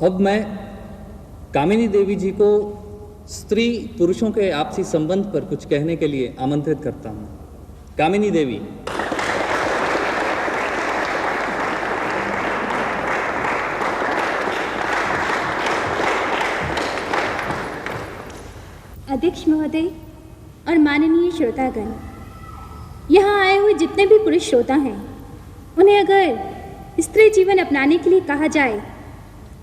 अब मैं कामिनी देवी जी को स्त्री पुरुषों के आपसी संबंध पर कुछ कहने के लिए आमंत्रित करता हूं। कामिनी देवी। अध्यक्ष महोदय और माननीय श्रोतागण, यहाँ आए हुए जितने भी पुरुष श्रोता हैं, उन्हें अगर स्त्री जीवन अपनाने के लिए कहा जाए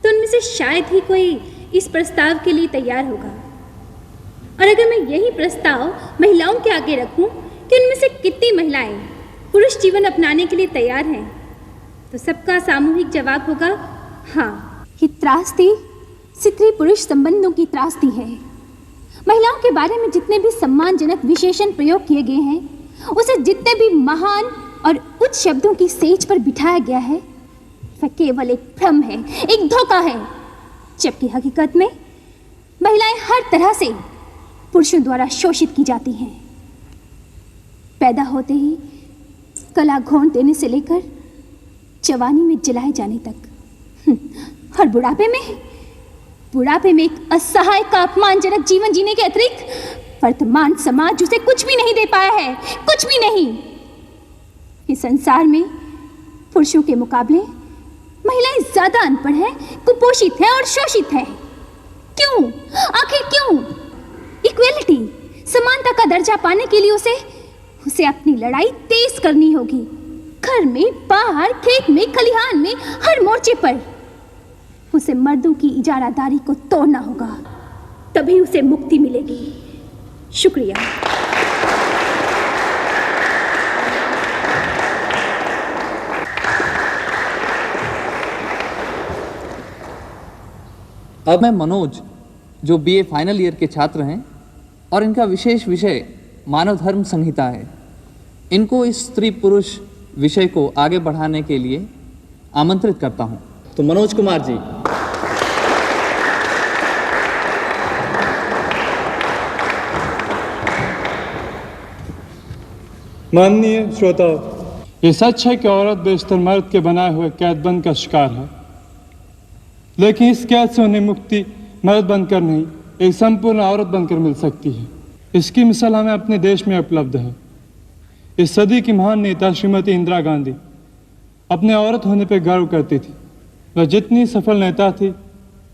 तो उनमें से शायद ही कोई इस प्रस्ताव के लिए तैयार होगा। और अगर मैं यही प्रस्ताव महिलाओं के आगे रखूं कि उनमें से कितनी महिलाएं पुरुष जीवन अपनाने के लिए तैयार हैं, तो सबका सामूहिक जवाब होगा हाँ। ये त्रासदी स्त्री पुरुष संबंधों की त्रासदी है। महिलाओं के बारे में जितने भी सम्मानजनक विशेषण प्रयोग किए गए हैं, उसे जितने भी महान और उच्च शब्दों की सेज पर बिठाया गया है, वह केवल एक भ्रम है, एक धोखा है। जबकि हकीकत में महिलाएं हर तरह से पुरुषों द्वारा शोषित की जाती हैं। पैदा होते ही कला घोंट देने से लेकर जवानी में जलाए जाने तक, और बुढ़ापे में एक असहाय का अपमानजनक जीवन जीने के अतिरिक्त वर्तमान समाज उसे कुछ भी नहीं दे पाया है, कुछ भी नहीं। इस संसार में पुरुषों के मुकाबले महिलाएं ज्यादा अनपढ़ हैं, कुपोषित हैं और शोषित हैं। क्यों? आखिर क्यों? इक्वेलिटी, समानता का दर्जा पाने के लिए उसे अपनी लड़ाई तेज करनी होगी। घर में, बाहर, खेत में, खलिहान में, हर मोर्चे पर उसे मर्दों की इजारादारी को तोड़ना होगा, तभी उसे मुक्ति मिलेगी। शुक्रिया। अब मैं मनोज, जो बीए फाइनल ईयर के छात्र हैं और इनका विशेष विषय मानव धर्म संहिता है, इनको इस स्त्री पुरुष विषय को आगे बढ़ाने के लिए आमंत्रित करता हूं। तो मनोज कुमार जी। माननीय श्रोताओ, ये सच है कि औरत बेशतर मर्द के बनाए हुए कैदबंद का शिकार है, लेकिन इस कैद से उन्हें मुक्ति मर्द बनकर नहीं, एक संपूर्ण औरत बनकर मिल सकती है। इसकी मिसाल हमें अपने देश में उपलब्ध है। इस सदी की महान नेता श्रीमती इंदिरा गांधी अपने औरत होने पर गर्व करती थी। वह जितनी सफल नेता थी,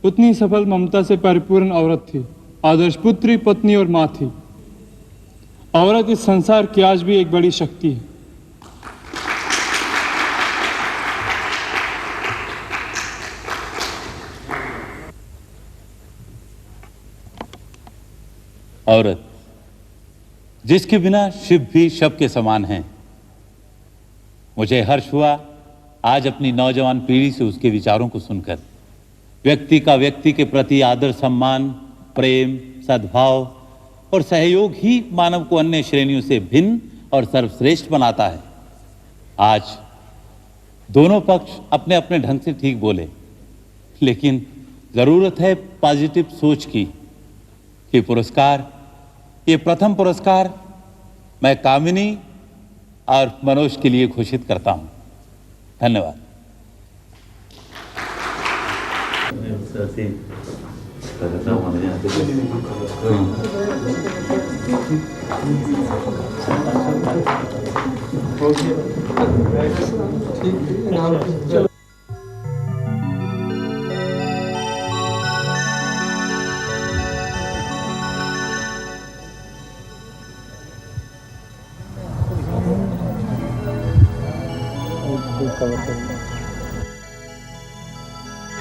उतनी सफल ममता से परिपूर्ण औरत थी, आदर्श पुत्री, पत्नी और माँ थी। औरत इस संसार की आज भी एक बड़ी शक्ति है। औरत, जिसके बिना शिव भी शव के समान है। मुझे हर्ष हुआ आज अपनी नौजवान पीढ़ी से उसके विचारों को सुनकर। व्यक्ति का व्यक्ति के प्रति आदर, सम्मान, प्रेम, सद्भाव और सहयोग ही मानव को अन्य श्रेणियों से भिन्न और सर्वश्रेष्ठ बनाता है। आज दोनों पक्ष अपने अपने ढंग से ठीक बोले, लेकिन जरूरत है पॉजिटिव सोच की। ये प्रथम पुरस्कार मैं कामिनी और मनोज के लिए घोषित करता हूं। धन्यवाद।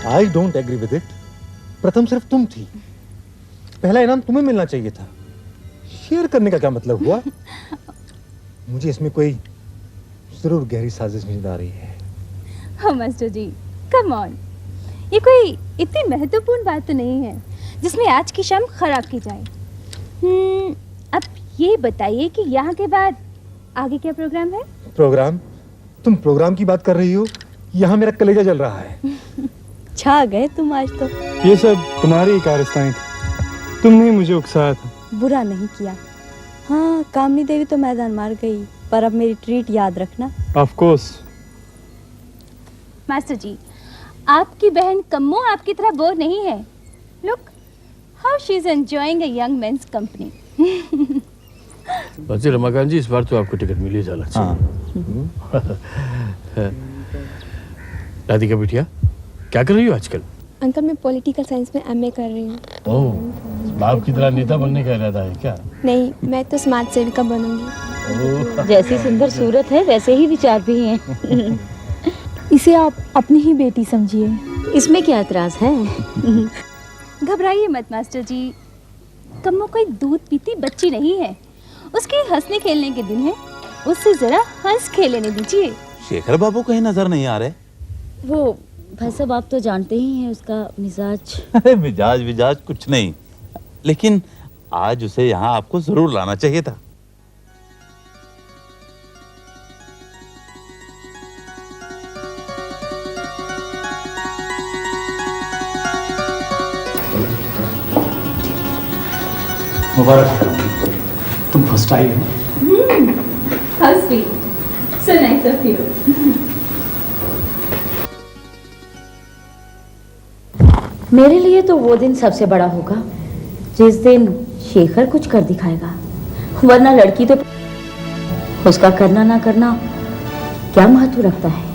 I don't agree with it. प्रथम सिर्फ तुम थी। पहला इनाम तुम्हें मिलना चाहिए था। शेयर करने का क्या मतलब हुआ? मुझे इसमें कोई जरूर गहरी साजिश नजर आ रही है। हाँ मास्टर जी, कम ऑन। ये कोई इतनी महत्वपूर्ण बात तो नहीं है जिसमें आज की शाम खराब की जाए। अब ये बताइए कि यहाँ के बाद आगे क्या प्रोग्राम है? प्रोग्राम? तुम प्रोग्राम की बात कर रही हो? यहाँ मेरा कलेजा जल रहा है। छा गए तुम आज तो। ये सब तुम्हारी कारस्तानी थी, तुमने मुझे उकसाया था। बुरा नहीं किया। हाँ, कामिनी देवी तो मैदान मार गई, पर अब मेरी ट्रीट याद रखना। Of course. मास्टर जी, आपकी बहन कम्मो आपकी तरह बोर नहीं है। Look how she is enjoying a young mains company. वैसे रमाकांत जी, इस बार तो आपको टिकट मिल ही जाना चाहिए। राधिका बिटिया, क्या कर रही हो आजकल? अंकल मैं पॉलिटिकल साइंस में एमए कर रही हूँ। ओह, बाप की तरह नेता बनने का इरादा है क्या? नहीं, मैं तो समाज सेविका बनूंगी। ओह, जैसी सुंदर सूरत है वैसे ही विचार भी हैं। इसे आप अपनी ही बेटी समझिए। इसमें क्या एतराज है? घबराइए मत मास्टर जी, कम्मो कोई दूध पीती बच्ची नहीं है। उसके हंसने खेलने के दिन है, उससे जरा हंस खेलने दीजिए। शेखर बाबू कहीं नजर नहीं आ रहे। वो भाई साहब, आप तो जानते ही हैं उसका मिजाज। अरे मिजाज कुछ नहीं, लेकिन आज उसे यहाँ आपको जरूर लाना चाहिए था। मुबारक, तुम फर्स्ट आई हो। How sweet. So nice of you. मेरे लिए तो वो दिन सबसे बड़ा होगा जिस दिन शेखर कुछ कर दिखाएगा, वरना लड़की तो उसका करना ना करना क्या महत्व रखता है।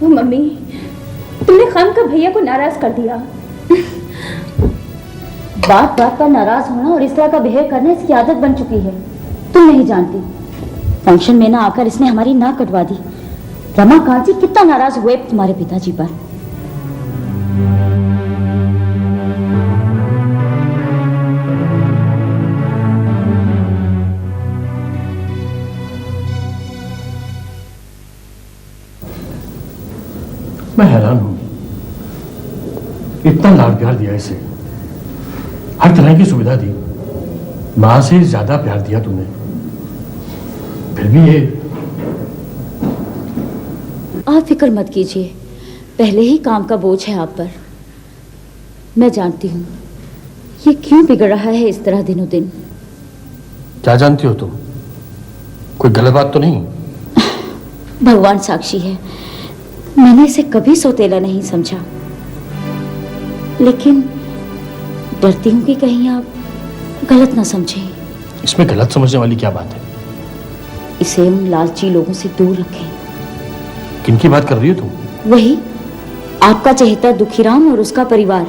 वो मम्मी, तुमने खाम का भैया को नाराज कर दिया। बात बात पर नाराज होना और इस तरह का बिहेव करना इसकी आदत बन चुकी है। तुम नहीं जानती, फंक्शन में ना आकर इसने हमारी नाक कटवा दी। रमाकांत जी कितना नाराज हुए तुम्हारे पिताजी पर। मैं हैरान हूं, इतना लाड प्यार दिया इसे, हर तरह की सुविधा दी, मां से ज्यादा प्यार दिया तुमने, फिर भी ये। आप फिक्र मत कीजिए, पहले ही काम का बोझ है आप पर। मैं जानती हूँ ये क्यों बिगड़ रहा है इस तरह दिनों दिन। क्या जानती हो तुम? कोई गलत बात तो नहीं? भगवान साक्षी है, मैंने इसे कभी सौतेला नहीं समझा, लेकिन डरती हूँ कि कहीं आप गलत ना समझें। इसमें गलत समझने वाली क्या बात है? इसे उन लालची लोगों से दूर रखें। किनकी बात कर रही हो तुम? वही आपका चहेता दुखीराम और उसका परिवार,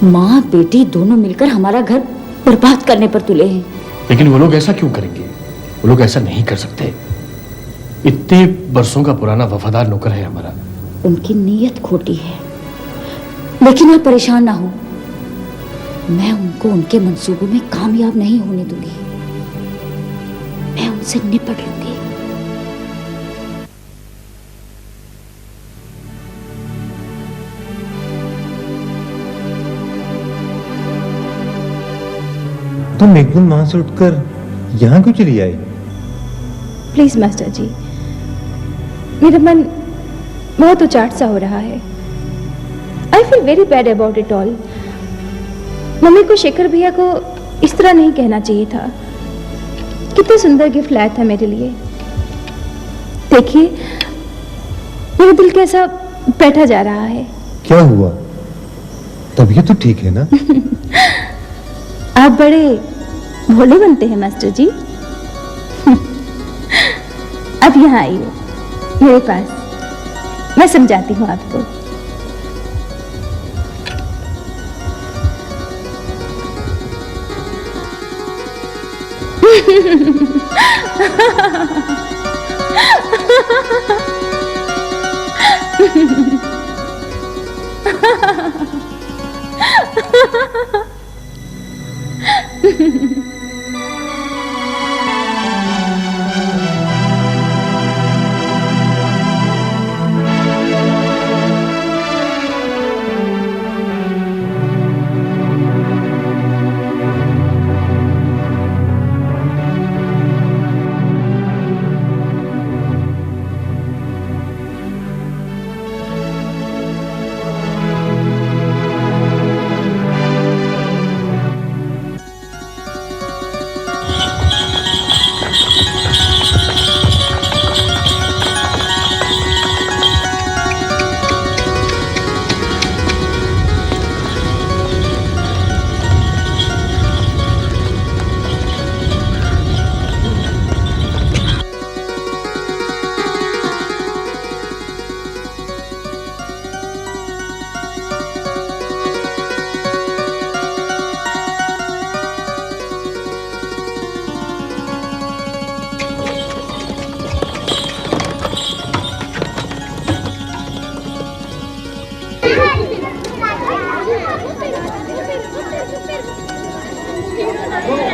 माँ बेटी दोनों मिलकर हमारा घर बर्बाद करने पर तुले हैं। लेकिन वो लोग ऐसा क्यों करेंगे? वो लोग ऐसा नहीं कर सकते। इतने बरसों का पुराना वफादार नौकर है हमारा। उनकी नीयत खोटी है, लेकिन आप परेशान ना हो, मैं उनको उनके मंसूबों में कामयाब नहीं होने दूंगी। मैं उनसे निपट लूंगी। तुम एकदम वहां से उठकर यहाँ क्यों चली आई? प्लीज मास्टर जी, मेरा मन बहुत उचाट सा हो रहा है। I feel very bad about it all. Mummy को शेखर भैया को इस तरह नहीं कहना चाहिए था। कितना सुंदर गिफ्ट लाया था मेरे लिए। देखिए मेरा दिल कैसा बैठा जा रहा है। क्या हुआ? तबीयत तो ठीक है ना? आप बड़े भोले बनते हैं मास्टर जी। अब यहाँ आइए मेरे पास, मैं समझाती हूँ आपको।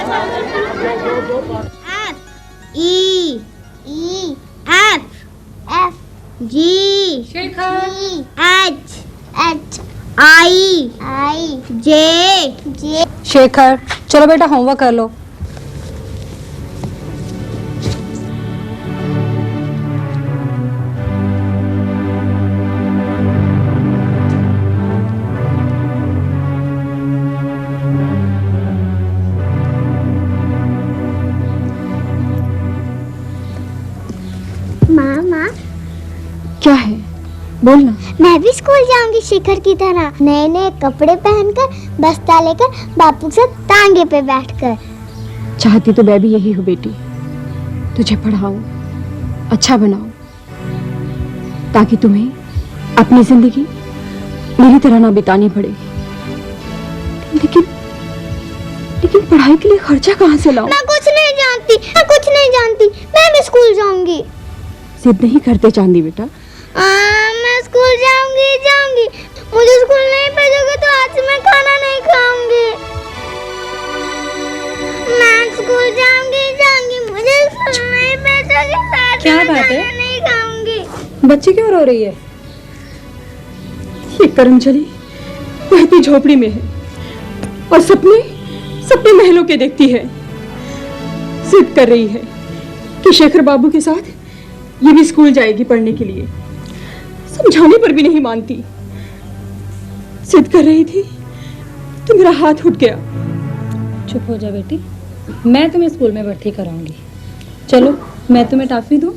E F G H I J। Shekhar, चलो बेटा होमवर्क कर लो। मामा, क्या है, बोलना। मैं भी स्कूल जाऊंगी शेखर की तरह, नए नए कपड़े पहनकर, बस्ता लेकर, बापू के साथ टांगे पे बैठकर। चाहती तो मैं भी यही हूँ बेटी, तुझे पढ़ाऊं, अच्छा बनाऊं, ताकि तुम्हें अपनी जिंदगी मेरी तरह ना बितानी पड़े। लेकिन पढ़ाई के लिए खर्चा कहाँ से लाऊं? मैं कुछ नहीं जानती, मैं भी स्कूल जाऊंगी। जिद नहीं करते चांदी बेटा। मैं स्कूल जाऊंगी। मुझे स्कूल नहीं भेजोगे तो आज से मैं खाना नहीं खाऊंगी। मैं स्कूल जाऊंगी, मुझे स्कूल नहीं भेजोगे तो आज क्या मैं बात है? खाना नहीं खाऊंगी। बच्ची क्यों रो रही है? ये करमचली रहती झोपड़ी में है और सपने महलों के देखती है। जिद कर रही है कि शेखर बाबू के साथ ये भी स्कूल जाएगी पढ़ने के लिए। समझाने पर भी नहीं मानती। जिद कर रही थी तो मेरा हाथ उठ गया। चुप हो जा बेटी, मैं तुम्हें स्कूल में भर्ती कराऊंगी। चलो मैं तुम्हें टॉफी दूं।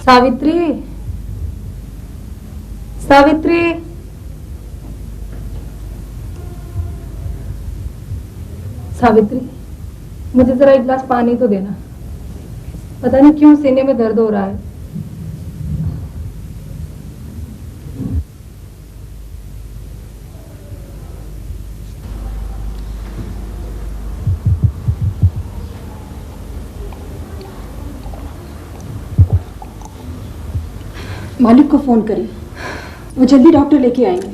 सावित्री, सावित्री, सावित्री, मुझे जरा एक गिलास पानी तो देना। पता नहीं क्यों सीने में दर्द हो रहा है। मालिक को फोन करें, वो जल्दी डॉक्टर लेके आएंगे।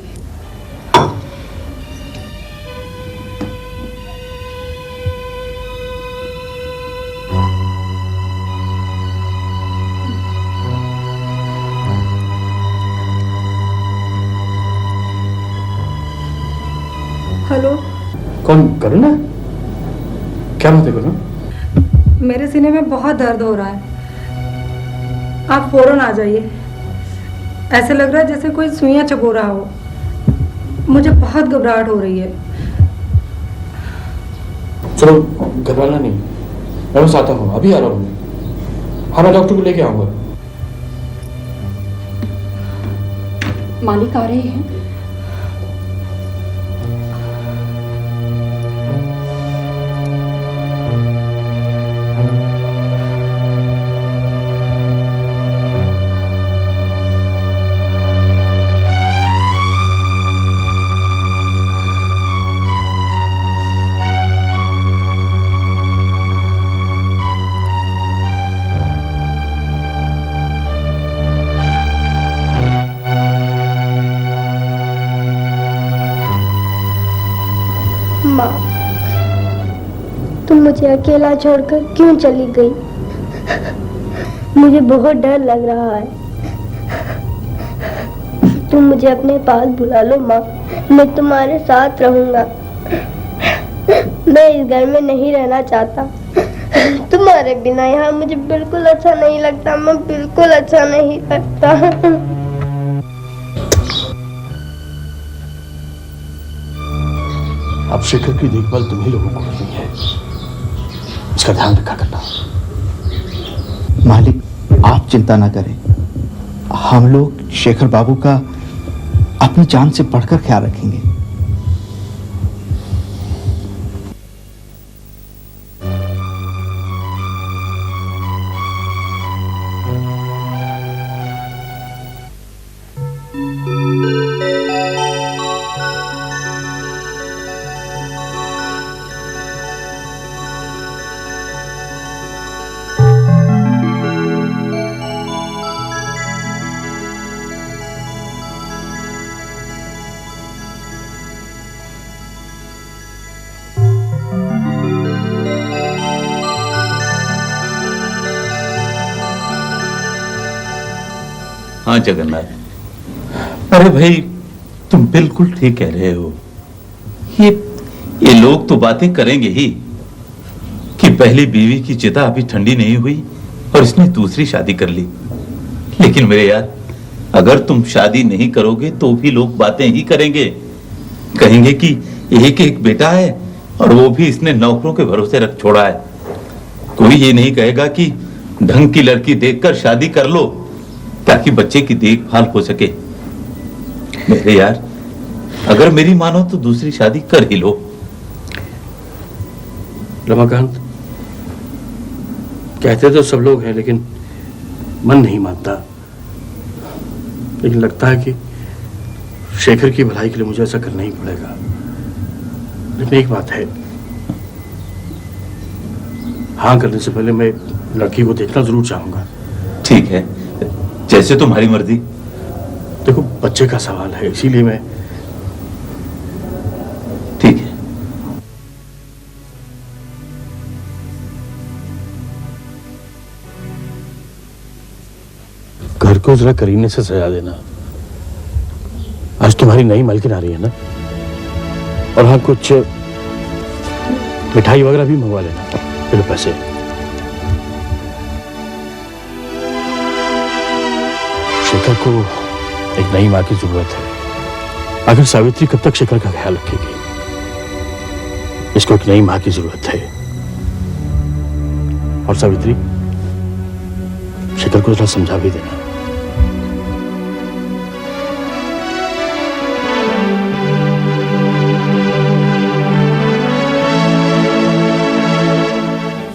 हेलो, कौन? करुणा? क्या बात है करुणा? मेरे सीने में बहुत दर्द हो रहा है, आप फौरन आ जाइए। ऐसे लग रहा है जैसे कोई सुइयां चबो रहा हो। मुझे बहुत घबराहट हो रही है। चलो घबराना नहीं, मैं बस आता हूँ, अभी आ रहा हूँ मैं। हाँ, मैं डॉक्टर को लेके आऊंगा। मालिक आ रहे हैं। माँ, तुम मुझे अकेला छोड़कर क्यों चली गई? मुझे बहुत डर लग रहा है। तुम मुझे अपने पास बुला लो माँ, मैं तुम्हारे साथ रहूंगा। मैं इस घर में नहीं रहना चाहता। तुम्हारे बिना यहाँ मुझे बिल्कुल अच्छा नहीं लगता माँ, बिल्कुल अच्छा नहीं लगता। अब शेखर की देखभाल तुम्ही लोगों को करनी है, इसका ध्यान रखा करना। मालिक, आप चिंता ना करें, हम लोग शेखर बाबू का अपनी जान से बढ़कर ख्याल रखेंगे। हाँ जगन्नाथ, अरे भाई तुम बिल्कुल ठीक कह रहे हो। ये लोग तो बातें करेंगे ही कि पहली बीवी की चिता अभी ठंडी नहीं हुई और इसने दूसरी शादी कर ली। लेकिन मेरे यार, अगर तुम शादी नहीं करोगे तो भी लोग बातें ही करेंगे। कहेंगे कि एक एक बेटा है और वो भी इसने नौकरों के भरोसे रख छोड़ा है। कोई ये नहीं कहेगा कि ढंग की लड़की देखकर शादी कर लो ताकि बच्चे की देखभाल हो सके। मेरे यार, अगर मेरी मानो तो दूसरी शादी कर ही लो। रमाकांत, कहते तो सब लोग हैं लेकिन मन नहीं मानता। लेकिन लगता है कि शेखर की भलाई के लिए मुझे ऐसा करना ही पड़ेगा। लेकिन एक बात है, हाँ करने से पहले मैं लड़की को देखना जरूर चाहूंगा। ठीक है, जैसे तुम्हारी मर्जी। देखो बच्चे का सवाल है, इसीलिए मैं। ठीक है। घर को जरा करीने से सजा देना। आज तुम्हारी नई मालकिन आ रही है ना, और हाँ कुछ मिठाई वगैरह भी मंगवा लेना। फिर पैसे। शेखर को एक नई माँ की जरूरत है। आखिर सावित्री कब तक शेखर का ख्याल रखेगी? इसको एक नई माँ की जरूरत है। और सावित्री, शेखर को जरा समझा भी देना।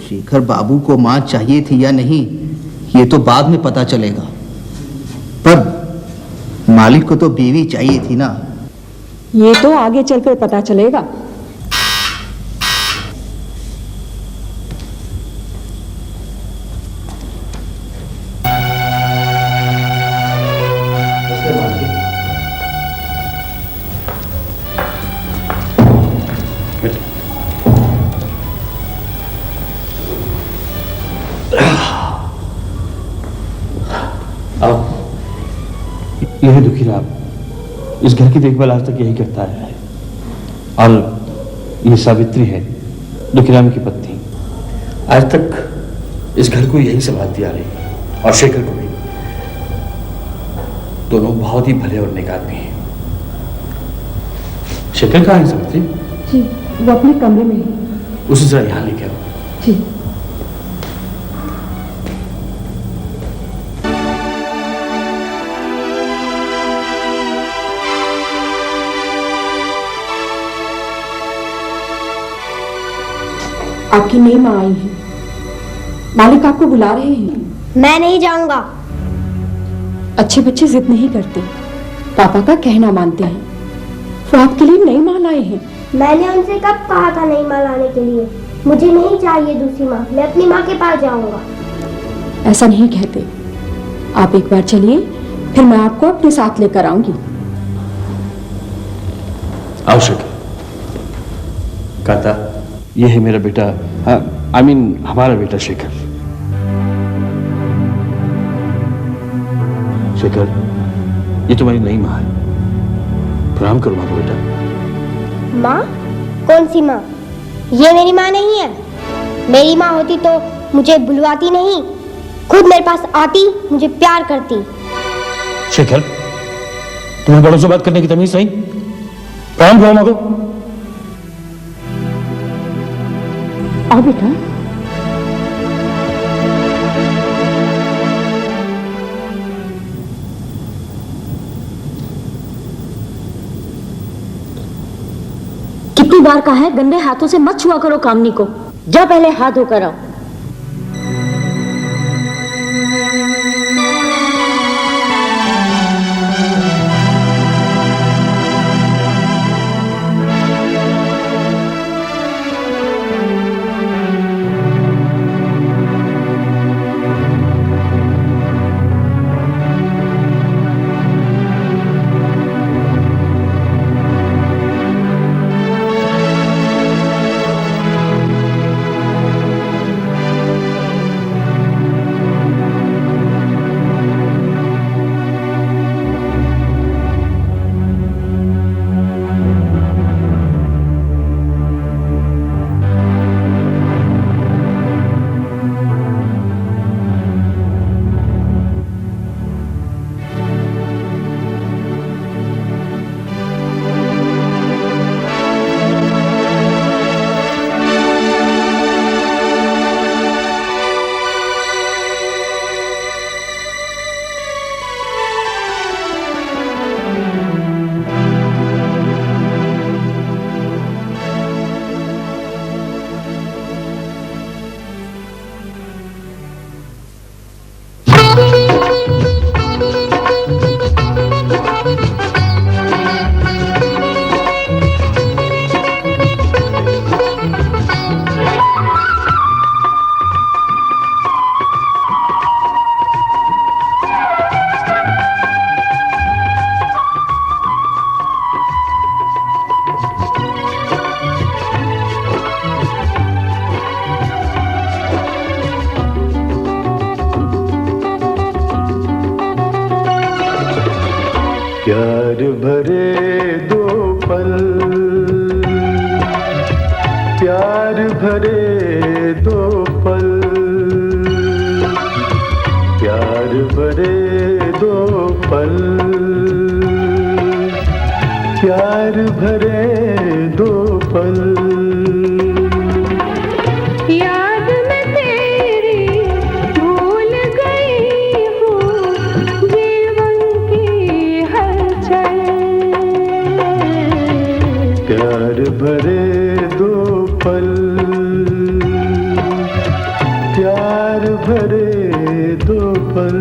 शेखर बाबू को मां चाहिए थी या नहीं, ये तो बाद में पता चलेगा, पर मालिक को तो बीवी चाहिए थी ना। ये तो आगे चलकर पता चलेगा। यही दुखीराम इस घर की देखभाल आज तक यही करता है। और ये सावित्री है दुखीराम की पत्नी। आज तक इस घर को यही संभालती आ रही, और शेखर को भी। दोनों बहुत ही भले और नेक आदमी हैं। शेखर कहाँ है सावित्री? जी, वो अपने कमरे में है। उसे जरा यहाँ लेके आओ। जी। आपकी नई माँ आई है। मालिक आपको बुला रहे हैं। मैं नहीं जाऊंगा। अच्छे बच्चे जिद नहीं करते, पापा का कहना मानते हैं। वो आपके लिए नई माँ लाए हैं। मैंने उनसे कब कहा था नई माँ लाने के लिए? मुझे नहीं चाहिए दूसरी माँ, मैं अपनी माँ के पास जाऊंगा। ऐसा नहीं कहते। आप एक बार चलिए, फिर मैं आपको अपने साथ लेकर आऊंगी। आओ शेखर। काता, ये है मेरा बेटा, आई मीन हमारा बेटा शेखर। शेखर, ये तुम्हारी नई माँ है। प्रणाम करो माँ को बेटा। माँ? कौन सी माँ? ये मेरी माँ नहीं है। मेरी माँ होती तो मुझे बुलवाती नहीं, खुद मेरे पास आती, मुझे प्यार करती। शेखर, तुम्हें बड़ों से बात करने की तमीज नहीं? प्रणाम करो माँ को। आओ बेटा। बार कहा है गंदे हाथों से मत छुआ करो कामनी को। जा पहले हाथ धोकर आओ। प्यार भरे दो पल, प्यार भरे दो पल, प्यार भरे दो पल, प्यार भरे दो पल। याद में तेरी भूल गई हूँ जीवन की हलचल। प्यार भरे दो पल, प्यार भरे दो पल।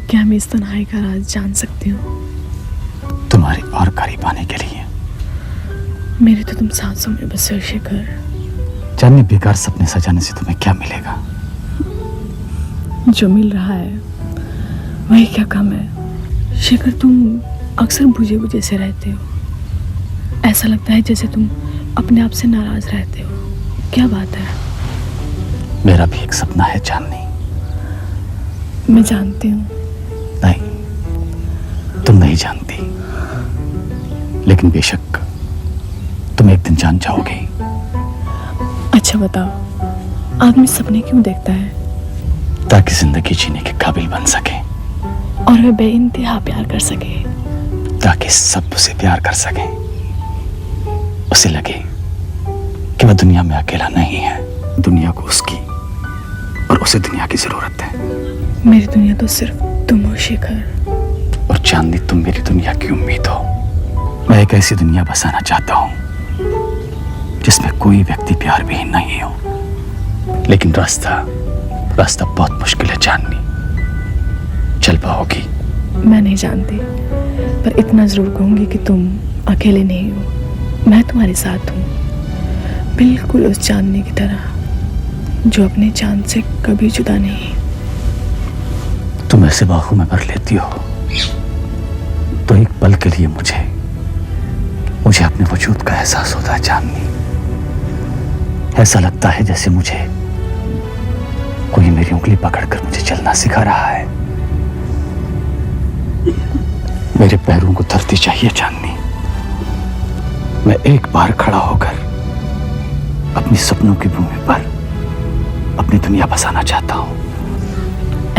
क्या मैं इस तन्हाई का राज जान सकती हूँ? तुम्हारी और करीब आने के लिए। मेरे तो तुम सांसों में बसे हो शेखर। जाने बेकार सपने सजाने से तुम्हें क्या मिलेगा? जो मिल रहा है वही क्या कम है। शेखर तुम अक्सर बुझे बुझे से रहते हो। ऐसा लगता है जैसे तुम अपने आप से नाराज रहते हो। क्या बात है? मेरा भी एक सपना है चांदनी। मैं जानती हूँ। नहीं, तुम नहीं जानती, लेकिन बेशक तुम एक दिन जान जाओगे। अच्छा बताओ, आदमी सपने क्यों देखता है? ताकि जिंदगी जीने के काबिल बन सके और वह बेइंतहा प्यार कर सके। ताकि सब उसे प्यार कर सके, उसे लगे कि वह दुनिया में अकेला नहीं है, दुनिया को उसकी और उसे दुनिया की जरूरत है। मेरी दुनिया तो सिर्फ तुम हो शेखर। और चांदनी, तुम मेरी दुनिया की उम्मीद हो। मैं एक ऐसी दुनिया बसाना चाहता हूँ जिसमें कोई व्यक्ति प्यार विहीन नहीं हो। लेकिन रास्ता बहुत मुश्किल है चांदनी। चल पाओगी? मैं नहीं जानती, पर इतना जरूर कहूंगी कि तुम अकेले नहीं हो। मैं तुम्हारे साथ हूँ, बिल्कुल उस चांदनी की तरह जो अपने चांद से कभी जुदा नहीं। तुम ऐसे बाहों में भर लेती हो तो एक पल के लिए मुझे अपने वजूद का एहसास होता है चांदनी। ऐसा लगता है जैसे मुझे कोई मेरी उंगली पकड़कर मुझे चलना सिखा रहा है। मेरे पैरों को धरती चाहिए चांदनी। मैं एक बार खड़ा होकर अपनी सपनों की भूमि पर अपनी दुनिया बसाना चाहता हूं।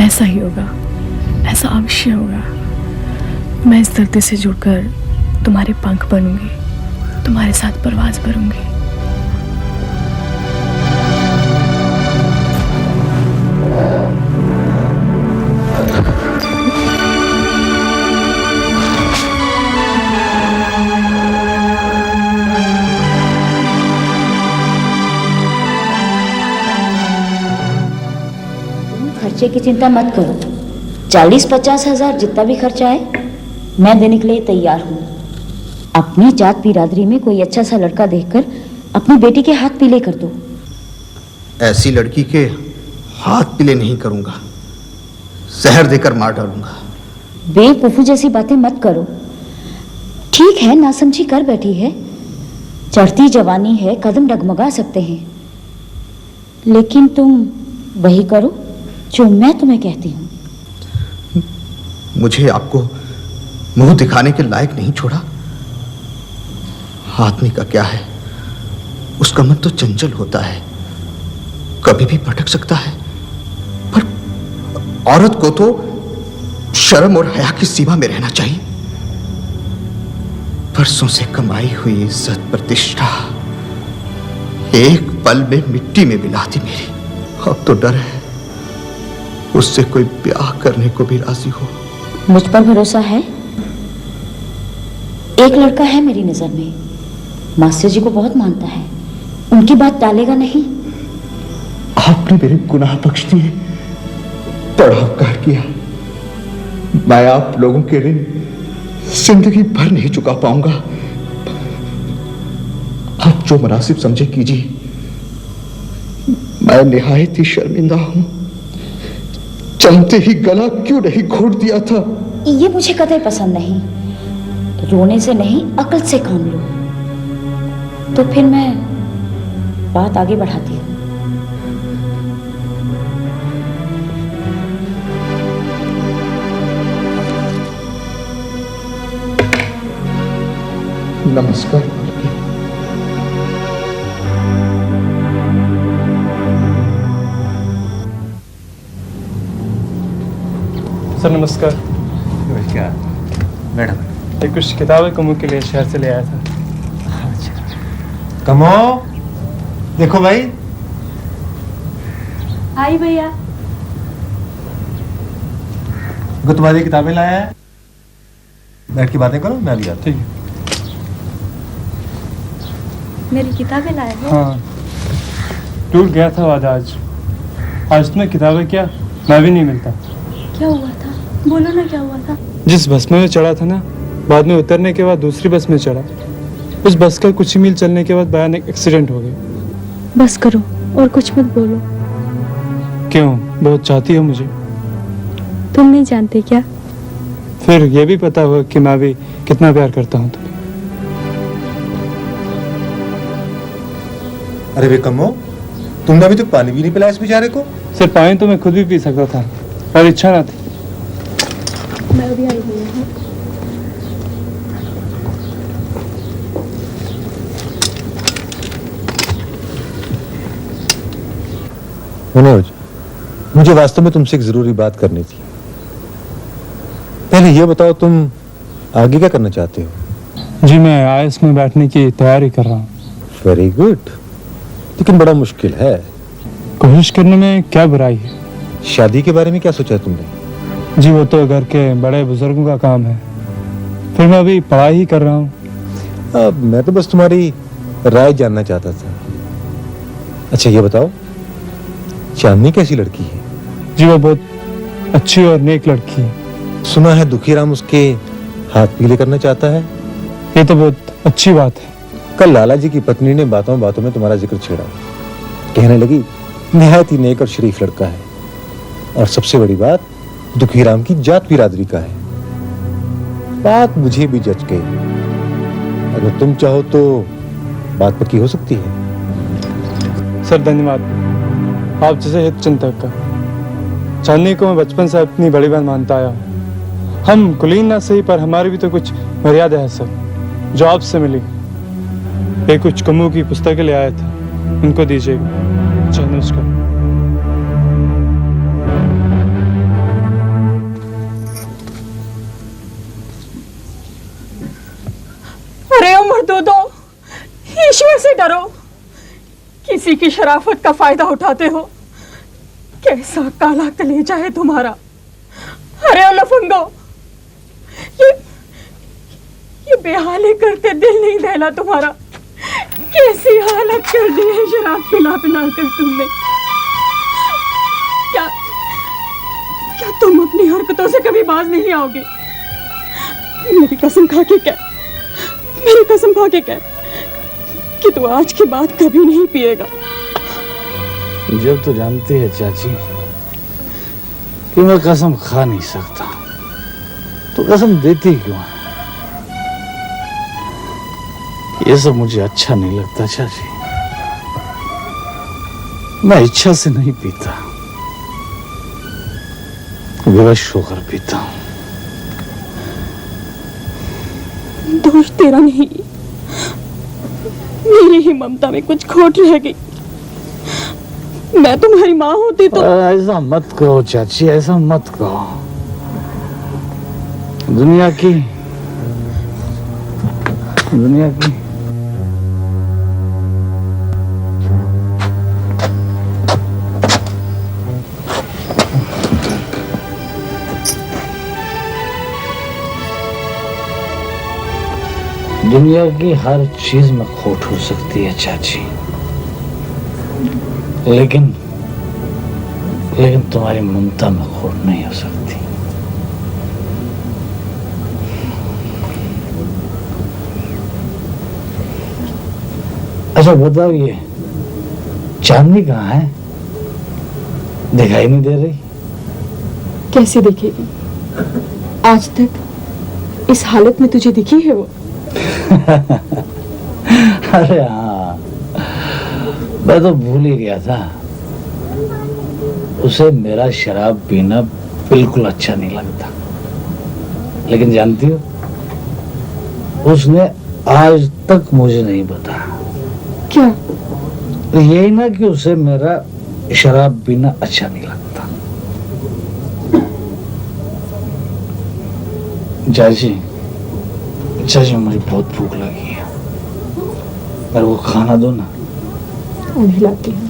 ऐसा ही होगा, ऐसा अवश्य होगा। मैं इस धरती से जुड़कर तुम्हारे पंख बनूंगी तुम्हारे साथ परवाज भरूंगी। खर्चे की चिंता मत करो, 40-50 हजार जितना भी खर्चा आए मैं देने के लिए तैयार हूँ। अपनी जात बिरादरी में कोई अच्छा सा लड़का देखकर अपनी बेटी के हाथ पीले कर दो। ऐसी लड़की के हाथ पीले नहीं करूंगा, जहर देकर मार डालूंगा। बेवकूफी जैसी बातें मत करो। ठीक है, नासमझी कर बैठी है, चढ़ती जवानी है, कदम डगमगा सकते हैं, लेकिन तुम वही करो जो मैं तुम्हें कहती हूँ। मुझे आपको मुंह दिखाने के लायक नहीं छोड़ा। आदमी का क्या है, उसका मन तो चंचल होता है, कभी भी भटक सकता है, पर औरत को तो शर्म और हया की सीमा में रहना चाहिए। बरसों से कमाई हुई इज्जत प्रतिष्ठा एक पल में मिट्टी में मिला दी मेरी। अब तो डर है उससे कोई ब्याह करने को भी राजी हो। मुझ पर भरोसा है? एक लड़का है मेरी नजर में, मास्टर जी को बहुत मानता है, उनकी बात टालेगा नहीं। आपने मेरे गुनाह बख्श दिए, बड़ा उपकार किया। मैं आप लोगों के ऋण जिंदगी भर नहीं चुका पाऊंगा। आप जो मुनासिब समझे कीजिए। मैं निहायत ही शर्मिंदा हूं, चलते ही गला क्यों नहीं घोट दिया था। ये मुझे कतई पसंद नहीं। रोने से नहीं, अकल से काम लो। तो फिर मैं बात आगे बढ़ाती हूँ। नमस्कार। सर नमस्कार। नमस्कार मैडम। ये कुछ किताबें कमू के लिए शहर से ले आया था। कमो, देखो भाई। आई भैया। वो तुम्हारी किताबें लाया है, बैठ के बातें करो, मैं अभी आता हूं। मेरी किताबें लाए हो? हाँ, टूट गया था वादा आज तुम्हें किताबें क्या, मैं भी नहीं मिलता। क्या हुआ था? बोलो ना, क्या हुआ था? जिस बस में चढ़ा था ना, बाद में उतरने के बाद दूसरी बस में चढ़ा। उस बस का कुछ ही मील चलने के बाद भयानक एक्सीडेंट हो गया। बस करो और कुछ मत बोलो। क्यों, बहुत चाहती हो मुझे? तुम नहीं जानते क्या? फिर ये भी पता होगा कि मैं भी कितना प्यार करता हूँ तुम्हें। अरे वे कमो, तुमने अभी तक पानी भी नहीं पिलाया इस बेचारे को। सिर्फ पानी तो मैं खुद भी पी सकता था, पर इच्छा ना थी। मैं अभी आई हुई हूँ। मनोज, मुझे वास्तव में तुमसे एक जरूरी बात करनी थी। पहले ये बताओ, तुम आगे क्या करना चाहते हो? जी, मैं आईएएस में बैठने की तैयारी कर रहा हूँ। वेरी गुड, लेकिन बड़ा मुश्किल है। कोशिश करने में क्या बुराई है? शादी के बारे में क्या सोचा है तुमने? जी, वो तो घर के बड़े बुजुर्गों का काम है, फिर मैं अभी पढ़ाई ही कर रहा हूँ। मैं तो बस तुम्हारी राय जानना चाहता था। अच्छा ये बताओ, चांदनी कैसी लड़की है? जी, वो बहुत अच्छी और नेक लड़की है। सुना है दुखीराम उसके हाथ पीले करना चाहता है। ये तो बहुत अच्छी बात है। कल लाला जी की पत्नी ने बातों बातों में तुम्हारा जिक्र छेड़ा, कहने लगी निहायत ही नेक और शरीफ लड़का है, और सबसे बड़ी बात दुखीराम की जात बिरादरी का है। बात मुझे भी जच गई। अगर तुम चाहो तो बात पक्की हो सकती है। सर धन्यवाद, आप जैसे हित चिंतक का। चांदनी को मैं बचपन से अपनी बड़ी बहन मानता आया हूँ। हम कुलीन ना सही, पर हमारी भी तो कुछ मर्यादा है सर, जो आपसे मिली। ये कुछ कमू की पुस्तकें ले आया था, उनको दीजिएगा। अच्छा, नमस्कार। अरे उम्र दो, किसी की शराफत का फायदा उठाते हो। कैसा काला कलेजा है तुम्हारा। अरे ओ लफंगो, ये बेहाली करते दिल नहीं दहला तुम्हारा। कैसी हालत कर दी है शराब पिला पिला कर तुमने। क्या तुम अपनी हरकतों से कभी बाज नहीं आओगे? मेरी कसम खा के कह, मेरी कसम खा के कह कि तू आज के बाद कभी नहीं पिएगा। जब तो जानती है चाची कि मैं कसम खा नहीं सकता, तो कसम देती क्यों है? ये सब मुझे अच्छा नहीं लगता चाची। मैं इच्छा से नहीं पीता, विवश होकर पीता हूं। दोष तेरा नहीं, मेरी ही ममता में कुछ खोट रह गई। मैं तुम्हारी माँ होती तो। ऐसा मत कहो चाची, ऐसा मत कहो। दुनिया की दुनिया की हर चीज में खोट हो सकती है चाची, लेकिन तुम्हारी ममता में खोट नहीं हो सकती। अच्छा बताओ, ये चांदनी कहाँ है? दिखाई नहीं दे रही। कैसे दिखेगी? आज तक इस हालत में तुझे दिखी है वो? अरे हाँ, मैं तो भूल ही गया था। उसे मेरा शराब पीना बिल्कुल अच्छा नहीं लगता, लेकिन जानती हो, उसने आज तक मुझे नहीं बताया। क्या? यही ना कि उसे मेरा शराब पीना अच्छा नहीं लगता। चाची मुझे बहुत भूख लगी है, मेरे को खाना दो ना। अभी लाती हूँ।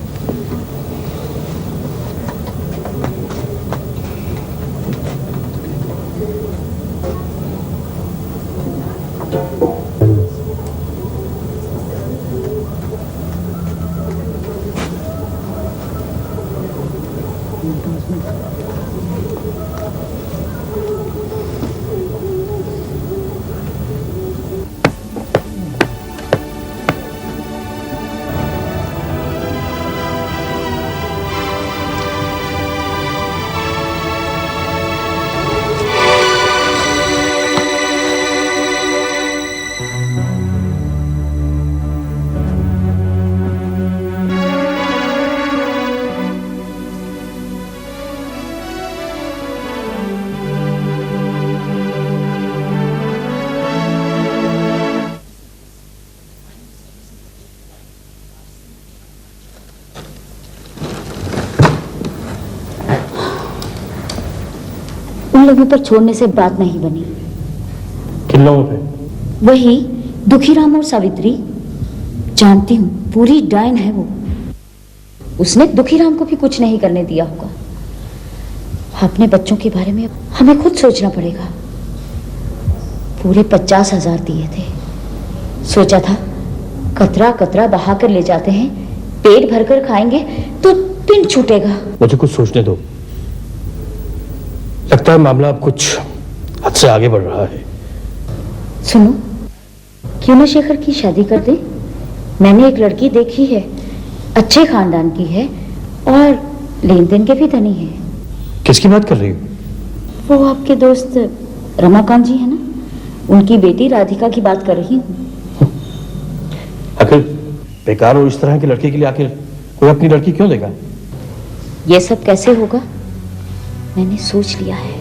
उन लोगों पर छोड़ने से बात नहीं बनी। किन लोगों पे? वही दुखीराम और सावित्री। जानती हूँ, पूरी डायन है वो। उसने दुखीराम को भी कुछ नहीं करने दिया होगा। अपने बच्चों के बारे में हमें खुद सोचना पड़ेगा। पूरे 50,000 दिए थे। सोचा था कतरा कतरा बहा कर ले जाते हैं, पेट भरकर खाएंगे तो दिन छूटेगा। मुझे कुछ सोचने दो। लगता है मामला अब कुछ हद से आगे बढ़ रहा है। सुनो, क्यों ना शेखर की शादी कर दे? मैंने एक लड़की देखी है, अच्छे खानदान की है और लेन देन के भी धनी है। किसकी बात कर रही हो? वो आपके दोस्त रमाकांत जी है ना, उनकी बेटी राधिका की बात कर रही हूँ। आखिर बेकार और इस तरह की लड़की के लिए आखिर कोई अपनी लड़की क्यों देगा? ये सब कैसे होगा? मैंने सोच लिया है।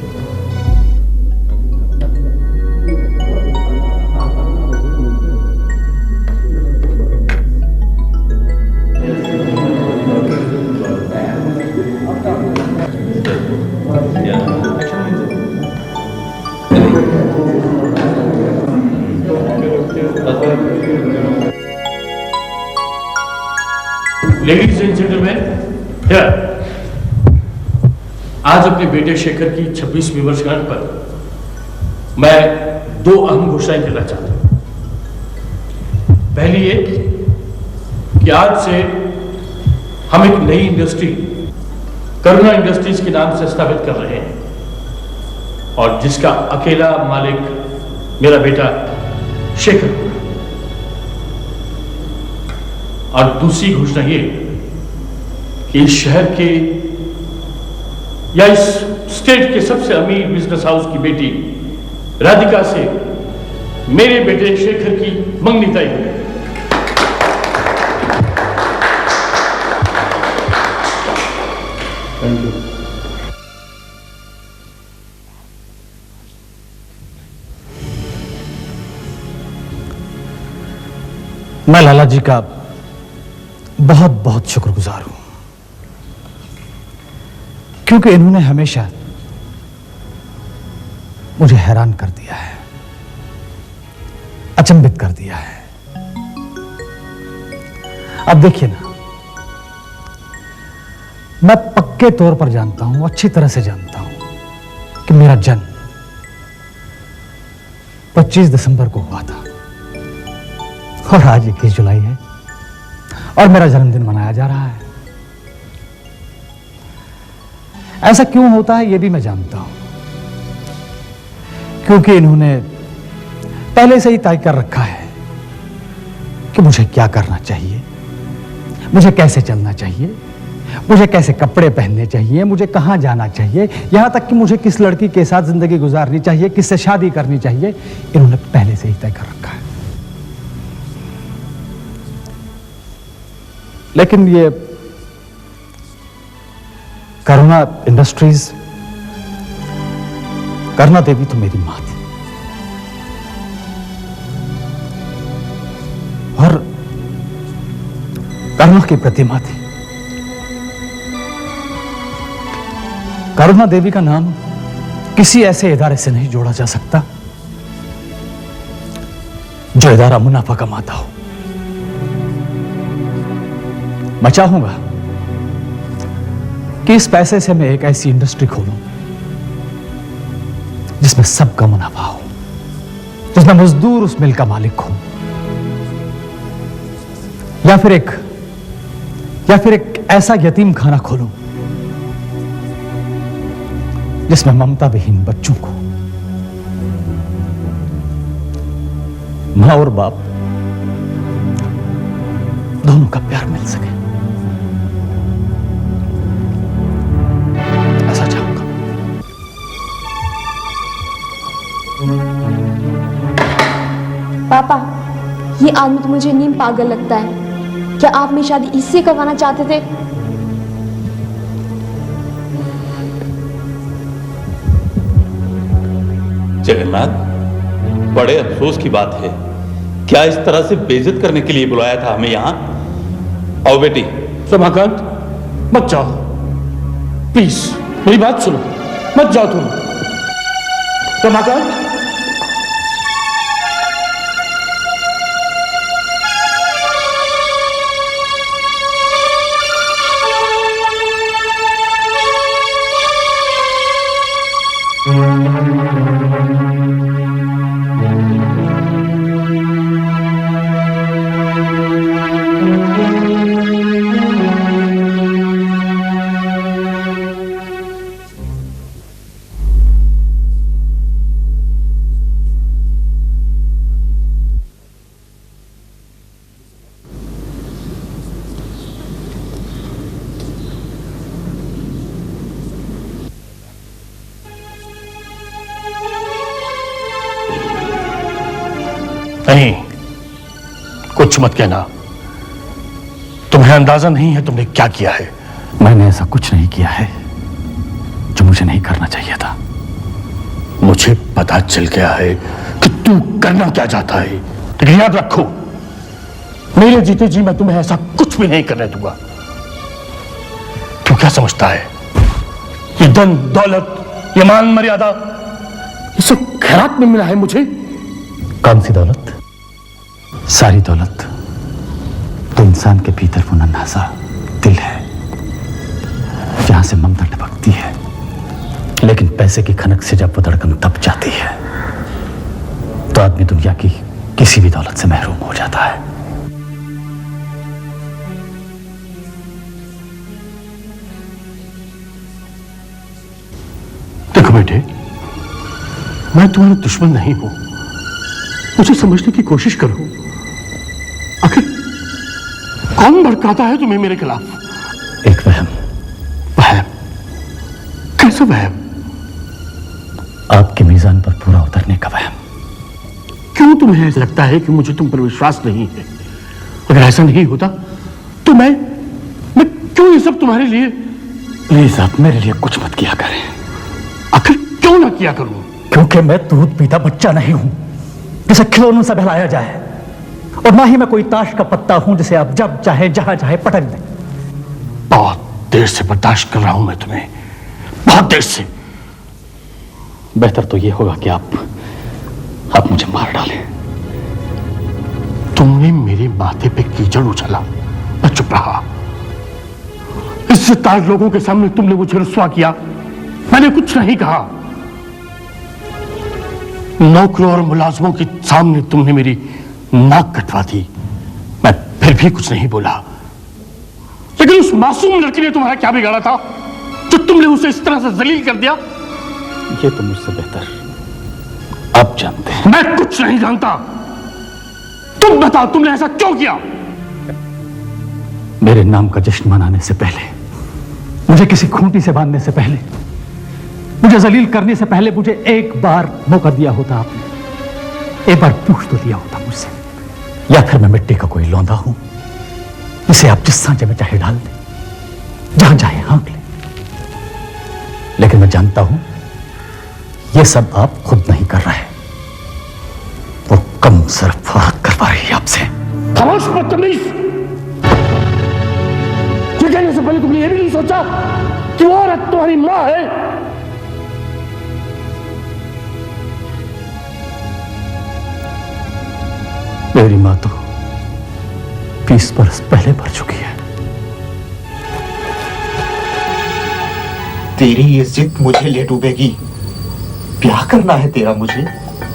लेडीज एंड जेंटलमैन, हियर आज अपने बेटे शेखर की 26वीं वर्षगांठ पर मैं 2 अहम घोषणाएं करना चाहता हूं। पहली ये कि आज से हम एक नई इंडस्ट्री करुणा इंडस्ट्रीज के नाम से स्थापित कर रहे हैं और जिसका अकेला मालिक मेरा बेटा शेखर होगा। और दूसरी घोषणा ये कि इस शहर के या इस स्टेट के सबसे अमीर बिजनेस हाउस की बेटी राधिका से मेरे बेटे शेखर की मंगनी तय हुई। Thank you. मैं लाला जी का बहुत बहुत शुक्रगुजार हूं, क्योंकि इन्होंने हमेशा मुझे हैरान कर दिया है, अचंभित कर दिया है। अब देखिए ना, मैं पक्के तौर पर जानता हूं, अच्छी तरह से जानता हूं कि मेरा जन्म 25 दिसंबर को हुआ था और आज 21 जुलाई है और मेरा जन्मदिन मनाया जा रहा है। ऐसा क्यों होता है यह भी मैं जानता हूं, क्योंकि इन्होंने पहले से ही तय कर रखा है कि मुझे क्या करना चाहिए, मुझे कैसे चलना चाहिए, मुझे कैसे कपड़े पहनने चाहिए, मुझे कहां जाना चाहिए, यहां तक कि मुझे किस लड़की के साथ जिंदगी गुजारनी चाहिए, किससे शादी करनी चाहिए, इन्होंने पहले से ही तय कर रखा है। लेकिन ये करुणा इंडस्ट्रीज, करुणा देवी तो मेरी मां थी और करुणा की प्रतिमा थी। करुणा देवी का नाम किसी ऐसे इदारे से नहीं जोड़ा जा सकता जो इदारा मुनाफा कमाता हो। मैं चाहूंगा कि इस पैसे से मैं एक ऐसी इंडस्ट्री खोलूं जिसमें सबका मुनाफा हो, जिसमें मजदूर उस मिल का मालिक हो, या फिर एक ऐसा यतीम खाना खोलूं जिसमें ममता विहीन बच्चों को मां और बाप दोनों का प्यार मिल सके। ऐसा चाहूंगा। पापा, ये आदमी तो मुझे नीम पागल लगता है। क्या आप मेरी शादी इससे करवाना चाहते थे? जगन्नाथ, बड़े अफसोस की बात है। क्या इस तरह से बेइज्जत करने के लिए बुलाया था हमें यहां? आओ बेटी। रमाकांत, मत जाओ प्लीज, मेरी बात सुनो, मत जाओ तुम। रमाकांत, नहीं, कुछ मत कहना। तुम्हें अंदाजा नहीं है तुमने क्या किया है। मैंने ऐसा कुछ नहीं किया है जो मुझे नहीं करना चाहिए था। मुझे पता चल गया है कि तू करना क्या चाहता है, लेकिन याद रखो, मेरे जीते जी मैं तुम्हें ऐसा कुछ भी नहीं करने दूंगा। तू क्या समझता है, ये धन दौलत, ये मान मर्यादा, ये सब खैरात में मिला है मुझे? कौन सी दौलत? सारी दौलत तो इंसान के भीतर वो नन्हा सा दिल है जहां से ममता टपकती है, लेकिन पैसे की खनक से जब वो धड़कन दब जाती है तो आदमी दुनिया की किसी भी दौलत से महरूम हो जाता है। देखो बेटे, मैं तुम्हारा दुश्मन नहीं हूं, मुझे समझने की कोशिश करो। आखिर कौन भड़काता है तुम्हें मेरे खिलाफ? एक वहम। वहम? कैसा वहम? आपके मीजान पर पूरा उतरने का वहम। क्यों तुम्हें ऐसा लगता है कि मुझे तुम पर विश्वास नहीं है? अगर ऐसा नहीं होता तो मैं क्यों ये सब तुम्हारे लिए? प्लीज आप मेरे लिए कुछ मत किया करें। आखिर क्यों ना किया करूं? क्योंकि मैं दूध पीता बच्चा नहीं हूं जिसे खिलौनों से बहलाया जाए, और ना ही मैं कोई ताश का पत्ता हूं जिसे आप जब चाहे जहां चाहे पटक दें। बहुत देर से बर्दाश्त कर रहा हूं मैं तुम्हें, बहुत देर से। बेहतर तो यह होगा कि आप मुझे मार डालें। तुमने मेरे माथे पे कीचड़ उछला, मैं चुप रहा। इज्जतदार लोगों के सामने तुमने मुझे रुस्वा किया, मैंने कुछ नहीं कहा। नौकरों और मुलाजमों के सामने तुमने मेरी नाक कटवा दी, मैं फिर भी कुछ नहीं बोला। लेकिन उस मासूम लड़की ने तुम्हारा क्या बिगाड़ा था जो तुमने उसे इस तरह से जलील कर दिया? ये तो मुझसे बेहतर आप जानते हैं। मैं कुछ नहीं जानता। तुम बताओ, तुमने ऐसा क्यों किया? मेरे नाम का जश्न मनाने से पहले, मुझे किसी खूंटी से बांधने से पहले, मुझे जलील करने से पहले मुझे एक बार मौका दिया होता आपने, एक बार पूछ तो लिया होता मुझसे। या फिर मैं मिट्टी का कोई लौंदा हूं जिसे आप जिस सांचे में चाहे डाल दें, जहां चाहे हाँक लें। लेकिन मैं जानता हूं यह सब आप खुद नहीं कर रहे, वो कम सिर्फ औरत करवा रही है आपसे। खामोश बदतमीज! ये कहने से पहले तुमने ये भी नहीं सोचा कि वो औरत तुम्हारी मां है? मेरी मां तो 20 बरस पहले मर चुकी है। तेरी ये जिद मुझे ले डूबेगी। ब्याह करना है तेरा मुझे,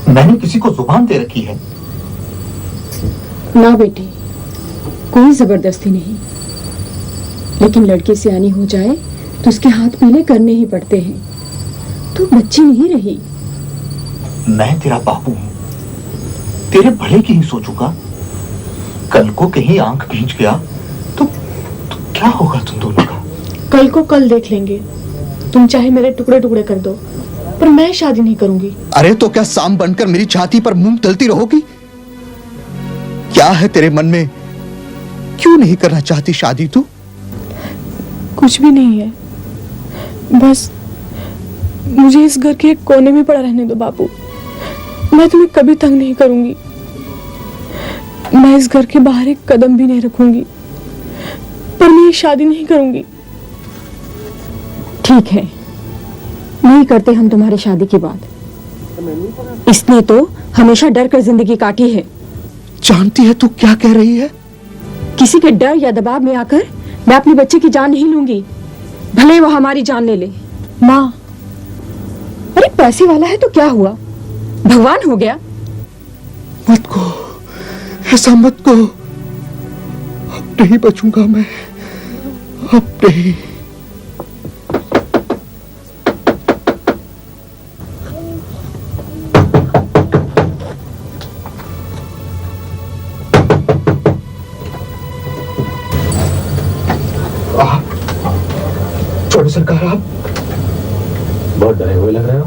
मैंने किसी को जुबान दे रखी है। ना बेटी, कोई जबरदस्ती नहीं, लेकिन लड़की सियानी हो जाए तो उसके हाथ पीले करने ही पड़ते हैं। तू बच्ची नहीं रही। मैं तेरा बापू हूं, तेरे भले की ही सोचूंगा। कल को कहीं आंख भींच गया तो क्या होगा तुम दोनों का? कल को कल देख लेंगे। तुम चाहे मेरे टुकड़े टुकड़े कर दो, पर मैं शादी नहीं करूंगी। अरे तो क्या सांप बनकर मेरी छाती पर मूंग तलती रहोगी? क्या है तेरे मन में? क्यों नहीं करना चाहती शादी तू? कुछ भी नहीं है, बस मुझे इस घर के एक कोने में पड़ा रहने दो बापू। मैं तुम्हें कभी तंग नहीं करूंगी। मैं इस घर के बाहर एक कदम भी नहीं रखूंगी, पर मैं ये शादी नहीं करूंगी। ठीक है, नहीं करते हम तुम्हारी शादी की बात। इसने तो हमेशा डर कर जिंदगी काटी है। जानती है तू क्या कह रही है? किसी के डर या दबाव में आकर मैं अपनी बच्चे की जान नहीं लूंगी, भले वो हमारी जान ले ले। माँ, अरे पैसे वाला है तो क्या हुआ, भगवान हो गया। मत को, ऐसा मत को। अब नहीं बचूंगा मैं, अब नहीं। छोटे सरकार, आप बहुत डरे हुए लग रहे हो।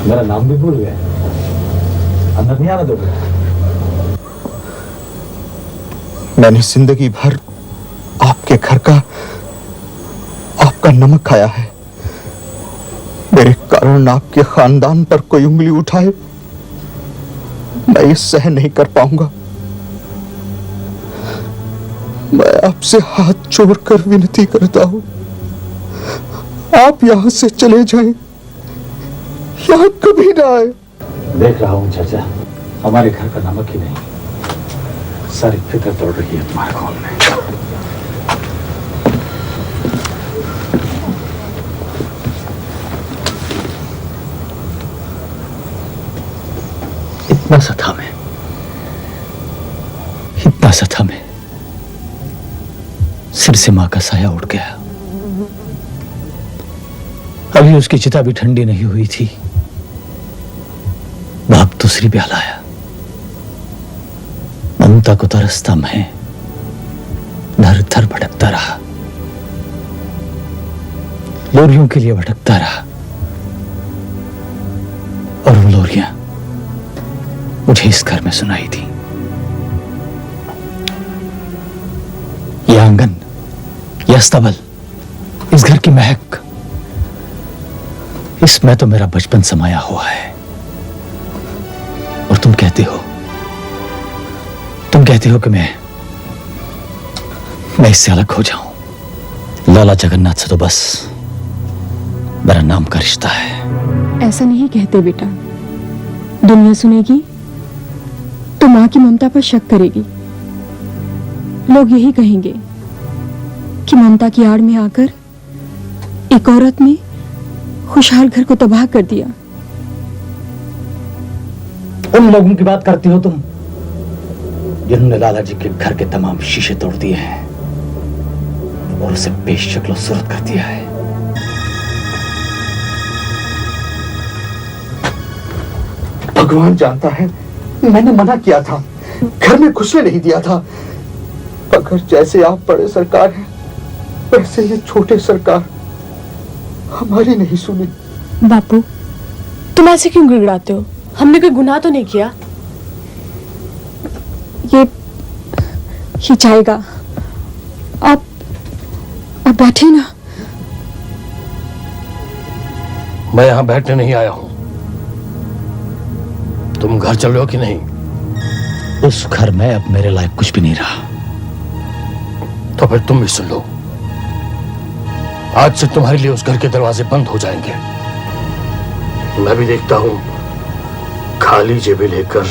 मेरा नाम भी भूल गए, अंदर नहीं आना दोगे? मैंने जिंदगी भर आपके घर का, आपका नमक खाया है। मेरे कारण आपके खानदान पर कोई उंगली उठाए, मैं ये सहन नहीं कर पाऊंगा। मैं आपसे हाथ जोड़कर विनती करता हूं, आप यहां से चले जाएं, यहां कभी ना आए। देख रहा हूं चाचा, हमारे घर का नमक ही नहीं, सारी फिक्र दौड़ रही है तुम्हारे खून में। इतना सा था मैं, इतना सा था मैं, सिर से मां का साया उड़ गया। अभी उसकी चिता भी ठंडी नहीं हुई थी, बाप दूसरी ब्याह लाया। ममता को तरसता मैं धर धर भटकता रहा, लोरियों के लिए भटकता रहा, और वो लोरियां मुझे इस घर में सुनाई थी। ये आंगन, ये अस्तबल, इस घर की महक, इसमें तो मेरा बचपन समाया हुआ है। और तुम कहते हो कि मैं इससे अलग हो जाऊं। लाला जगन्नाथ से तो बस मेरा नाम का रिश्ता है। ऐसा नहीं कहते बेटा, दुनिया सुनेगी तो मां की ममता पर शक करेगी। लोग यही कहेंगे कि ममता की आड़ में आकर एक औरत ने खुशहाल घर को तबाह कर दिया। उन लोगों की बात करती हो तुम जिन्होंने लाला जी के घर के तमाम शीशे तोड़ दिए हैं और उसे बेशक्ल सूरत कर दिया है। भगवान जानता है, मैंने मना किया था, घर में घुसने नहीं दिया था। अगर जैसे आप बड़े सरकार हैं, वैसे ये छोटे सरकार हमारी नहीं सुनी। बापू, तुम ऐसे क्यों गिड़गिड़ाते हो? हमने कोई गुनाह तो नहीं किया। ये जाएगा, आप बैठे ना। मैं यहां बैठने नहीं आया हूं। तुम घर चल रहे हो कि नहीं? उस घर में अब मेरे लायक कुछ भी नहीं रहा। तो फिर तुम भी सुन लो, आज से तुम्हारे लिए उस घर के दरवाजे बंद हो जाएंगे। मैं भी देखता हूं खाली जेबें लेकर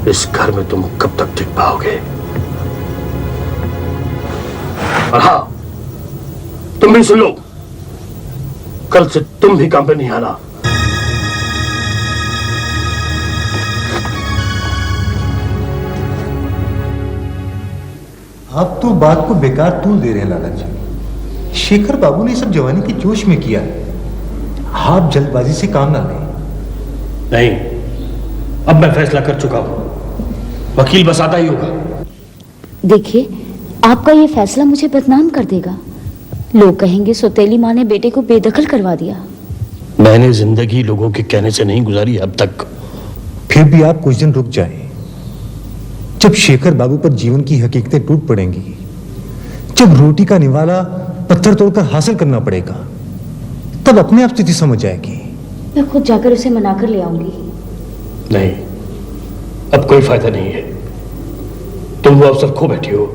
इस घर में तुम कब तक टिक पाओगे। और हाँ, तुम भी सुन लो, कल से तुम भी काम पे नहीं आना। आप तो बात को बेकार तूल दे रहे हैं लाला जी। शेखर बाबू ने सब जवानी के जोश में किया, आप जल्दबाजी से काम ना लें। नहीं, अब मैं फैसला कर चुका हूं, वकील बस आता ही होगा। देखिए, आपका ये फैसला मुझे बदनाम कर देगा। लोग कहेंगे सौतेली माँ ने बेटे को बेदखल करवा दिया। मैंने जिंदगी लोगों के कहने से नहीं गुजारी अब तक। फिर भी आप कुछ दिन रुक जाएं। जब शेखर बाबू पर जीवन की हकीकतें टूट पड़ेंगी, जब रोटी का निवाला पत्थर तोड़कर हासिल करना पड़ेगा, तब अपने आप स्थिति समझ आएगी। मैं खुद जाकर उसे मनाकर ले आऊंगी। नहीं, अब कोई फायदा नहीं है। तुम वो अवसर खो बैठी हो।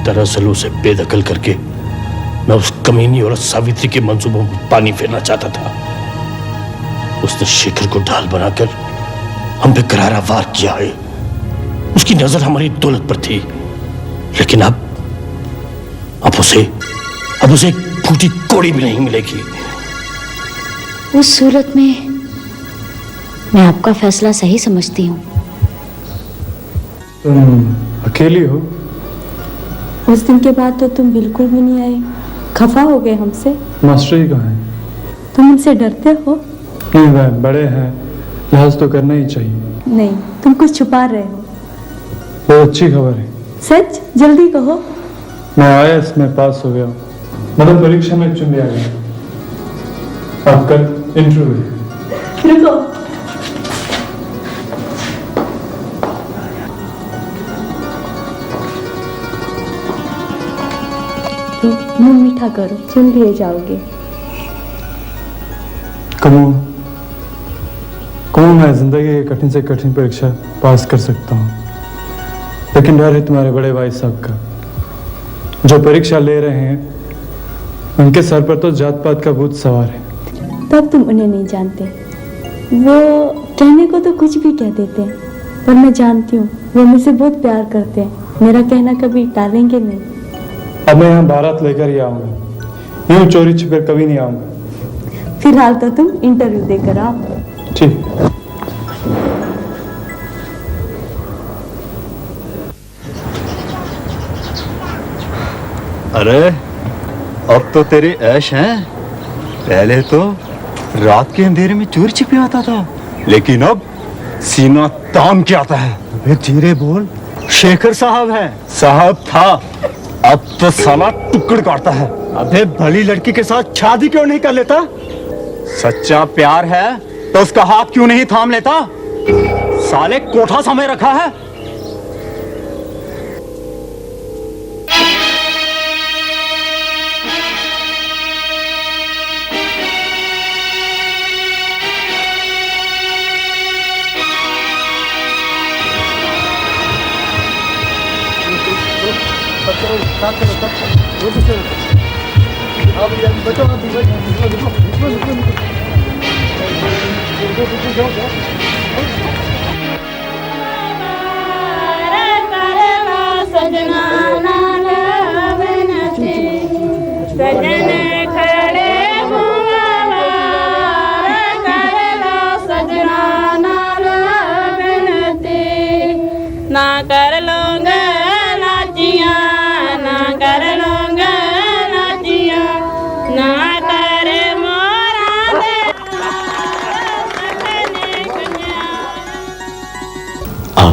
दरअसल उसे बेदखल करके मैं उस कमीनी औरत सावित्री के मंसूबों में पानी फेरना चाहता था। उसने शेखर को ढाल बनाकर हम पे करारा वार किया है। उसकी नजर हमारी दौलत पर थी, लेकिन अब उसे फूटी कोड़ी भी नहीं मिलेगी। उस सूरत में मैं आपका फैसला सही समझती हूँ। तुम अकेली हो? उस दिन के बाद तो तुम बिल्कुल भी नहीं आए, खफा हो गए हमसे। मास्टर जी कहाँ हैं? तुम उनसे डरते हो? नहीं, वह बड़े हैं, लिहाज तो करना ही चाहिए। नहीं, तुम कुछ छुपा रहे हो। बहुत अच्छी खबर है। सच? जल्दी कहो। मैं IAS में पास हो गया, मतलब परीक्षा में चुन लिया गया। अब कल इंटरव्यू है। रुको, मुंह मीठा करो, चुन लिए जाओगे। कमू, मैं जिंदगी की कठिन से कठिन परीक्षा पास कर सकता हूँ, लेकिन डर है तुम्हारे बड़े भाई साहब का। जो परीक्षा ले रहे हैं उनके सर पर तो जात पात का भूत सवार है। तब तुम उन्हें नहीं जानते। वो कहने को तो कुछ भी कह देते हैं, पर मैं जानती हूँ वो मुझसे बहुत प्यार करते हैं। मेरा कहना कभी टालेंगे नहीं। अब मैं यहाँ बारात लेकर ही आऊंगा, यूं चोरी छिपकर कभी नहीं आऊंगा। फिलहाल तो तुम इंटरव्यू देकर आओ। ठीक। अरे अब तो तेरी ऐश है। पहले तो रात के अंधेरे में चोर छिपे आता था, लेकिन अब सीना तान के आता है। अबे धीरे बोल। शेखर साहब है। साहब था, अब तो साला टुकड़ काटता है। अबे भली लड़की के साथ शादी क्यों नहीं कर लेता? सच्चा प्यार है तो उसका हाथ क्यों नहीं थाम लेता? साले कोठा समय रखा है।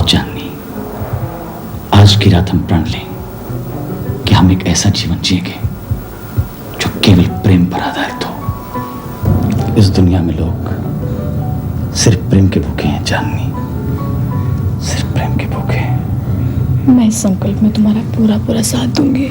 जाननी, आज की रात हम प्रण लें कि हम एक ऐसा जीवन जिएंगे जो केवल प्रेम पर आधारित हो। इस दुनिया में लोग सिर्फ प्रेम के भूखे हैं जाननी, सिर्फ प्रेम के भूखे हैं। मैं इस संकल्प में तुम्हारा पूरा पूरा साथ दूंगी।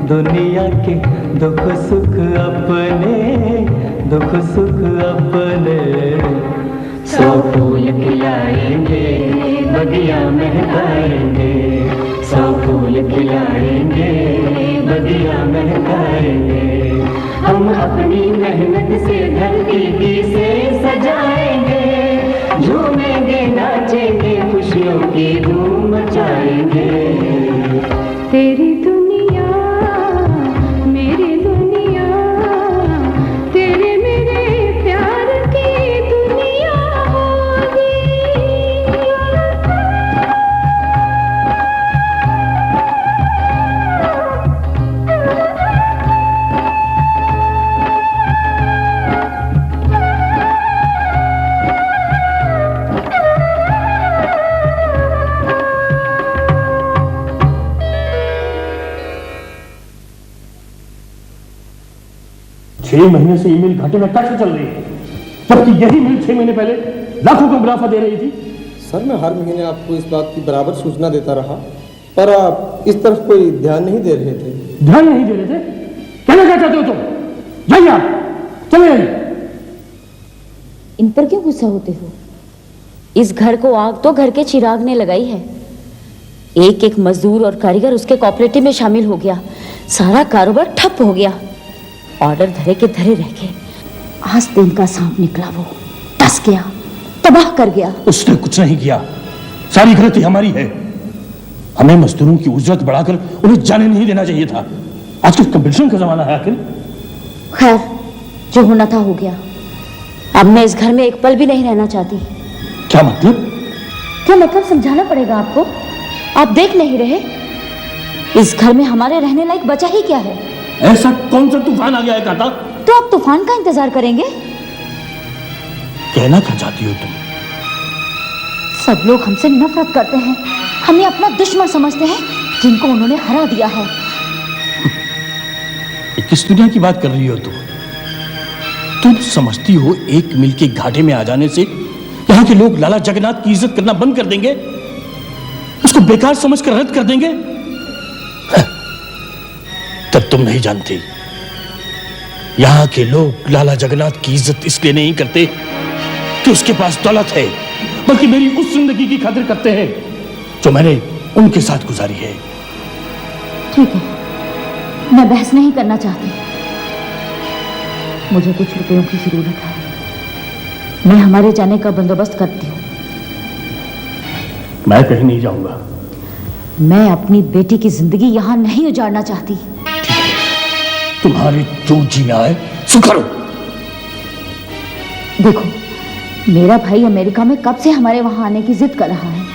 दुनिया के दुख सुख अपने, दुख सुख अपने। सौ फूल खिलाएंगे, बगिया महकाएंगे, सौ फूल खिलाएंगे, बगिया महकाएंगे। हम अपनी मेहनत से धरती की से सजाएंगे, झूमेंगे नाचेंगे, खुशियों की धूम मचाएंगे। तेरी दुनिया मेरी दुनिया, तेरे मेरे प्यार की दुनिया होगी। छह महीने से ईमेल घाटे में कैसे चल रही है, जबकि यही मिल 6 महीने पहले लाखों का मुनाफा दे रही थी। सर मैं हर महीने आपको इस बात की बराबर सूचना देता रहा, पर आप इस तरफ कोई ध्यान नहीं दे रहे थे। ध्यान नहीं दे रहे थे? कहना क्या चाहते हो तुम? जाइए आप, चले जाइए। इन पर क्यों गुस्सा होते हो? इस घर को आग तो घर के चिराग ने लगाई है। एक एक मजदूर और कारीगर उसके कोऑपरेटिव में शामिल हो गया, सारा कारोबार ठप हो गया, ऑर्डर धरे के धरे रह गए। आज दिन का सांप निकला, वो टस गया, तबाह कर गया। उसने कुछ नहीं किया, सारी गलती हमारी है। हमें मजदूरों की उजरत बढ़ाकर उन्हें जाने नहीं देना चाहिए था। आजकल कंपटीशन का जमाना है आखिर। खैर, जो होना था हो गया। अब मैं इस घर में एक पल भी नहीं रहना चाहती। क्या मतलब? क्या मतलब समझाना पड़ेगा आपको? आप देख नहीं रहे? इस घर में हमारे रहने लायक बचा ही क्या है? ऐसा कौन सा तूफान आ गया है काका? तो आप तूफान का इंतजार करेंगे? कहना क्या चाहती हो तुम? सब लोग हमसे नफरत करते हैं, हमें अपना दुश्मन समझते हैं जिनको उन्होंने हरा दिया है। किस दुनिया की बात कर रही हो तुम समझती हो एक मील के घाटे में आ जाने से यहाँ के लोग लाला जगन्नाथ की इज्जत करना बंद कर देंगे, उसको बेकार समझकर रद्द कर देंगे? तब तुम नहीं जानती, यहाँ के लोग लाला जगन्नाथ की इज्जत इसलिए नहीं करते कि उसके पास दौलत है, बल्कि मेरी उस जिंदगी की खातिर करते हैं जो मैंने उनके साथ गुजारी है। ठीक है, मैं बहस नहीं करना चाहती। मुझे कुछ रुपयों की जरूरत है, मैं हमारे जाने का बंदोबस्त करती हूँ। मैं कहीं नहीं जाऊंगा। मैं अपनी बेटी की जिंदगी यहाँ नहीं उजाड़ना चाहती। तुम्हारे जो जी में आए सो करो। देखो, मेरा भाई अमेरिका में कब से हमारे वहां आने की जिद कर रहा है।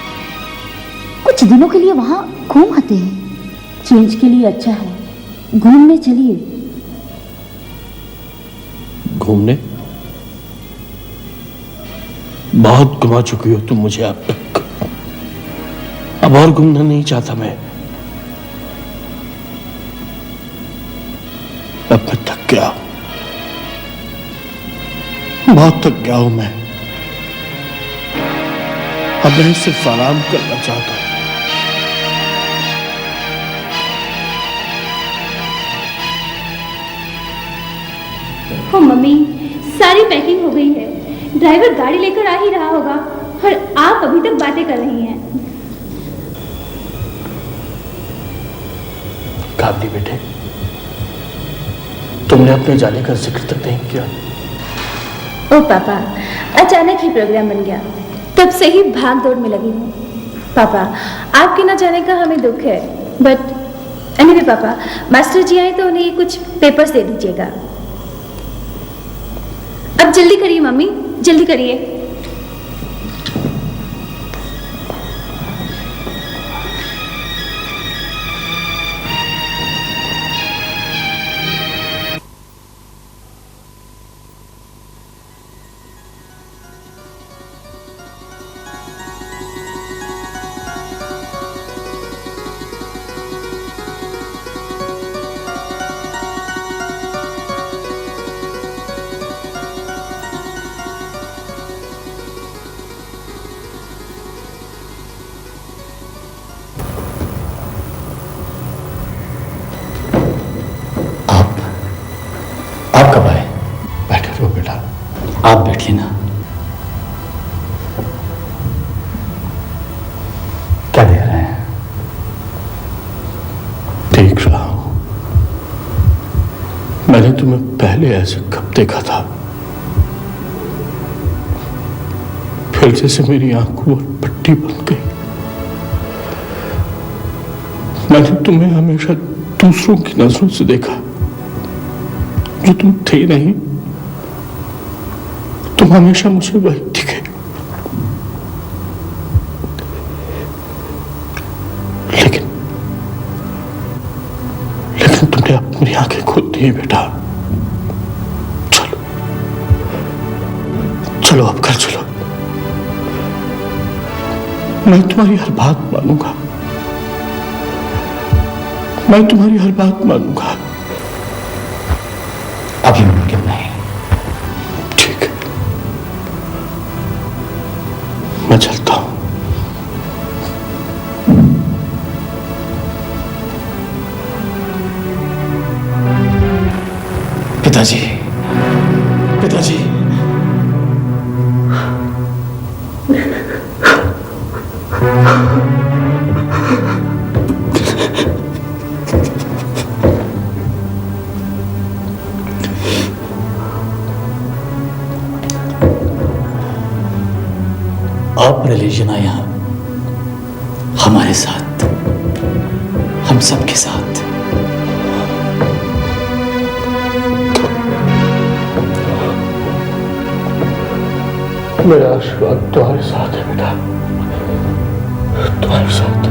कुछ दिनों के लिए वहां घूम आते हैं, चेंज के लिए अच्छा है। घूमने चलिए। घूमने? बहुत घुमा चुकी हो तुम मुझे अब तक, अब और घूमना नहीं चाहता मैं। अब मैं थक गया, बहुत थक गया हूं मैं। अब मैं सिर्फ आराम करना चाहता हूं। ओ मम्मी, सारी पैकिंग हो गई है, ड्राइवर गाड़ी लेकर आ ही रहा होगा और आप अभी तक बातें कर रही हैं। काबली बेटे, तुमने अपने जाने का जिक्र तक नहीं किया। ओ पापा, अचानक ही प्रोग्राम बन गया, तब से ही भाग दौड़ में लगी हूँ। पापा, आपके ना जाने का हमें दुख है, बट एनीवे पापा, मास्टर जी आए तो उन्हें कुछ पेपर्स दे दीजिएगा। अब जल्दी करिए मम्मी, जल्दी करिए। आप कब आए? बैठे रहो बेटा। आप बैठिए ना। क्या देख रहे हैं? देख रहा हूं, मैंने तुम्हें पहले ऐसे कब देखा था? फिर जैसे मेरी आंखों पर पट्टी बन गई। मैंने तुम्हें हमेशा दूसरों की नजरों से देखा, जो तुम थे नहीं। तुम हमेशा मुझे वही दिखे। लेकिन तुमने अब मेरी आंखें खोल दी बेटा। चलो चलो, अब घर चलो। मैं तुम्हारी हर बात मानूंगा, मैं तुम्हारी हर बात मानूंगा। अभी मुमकिन नहीं। ठीक है, मैं चलता हूं। पिताजी, पिताजी। आप रिलीजन आया हमारे साथ, हम सबके साथ। मेरा आशीर्वाद तुम्हारे साथ है बेटा, तुम्हारे साथ।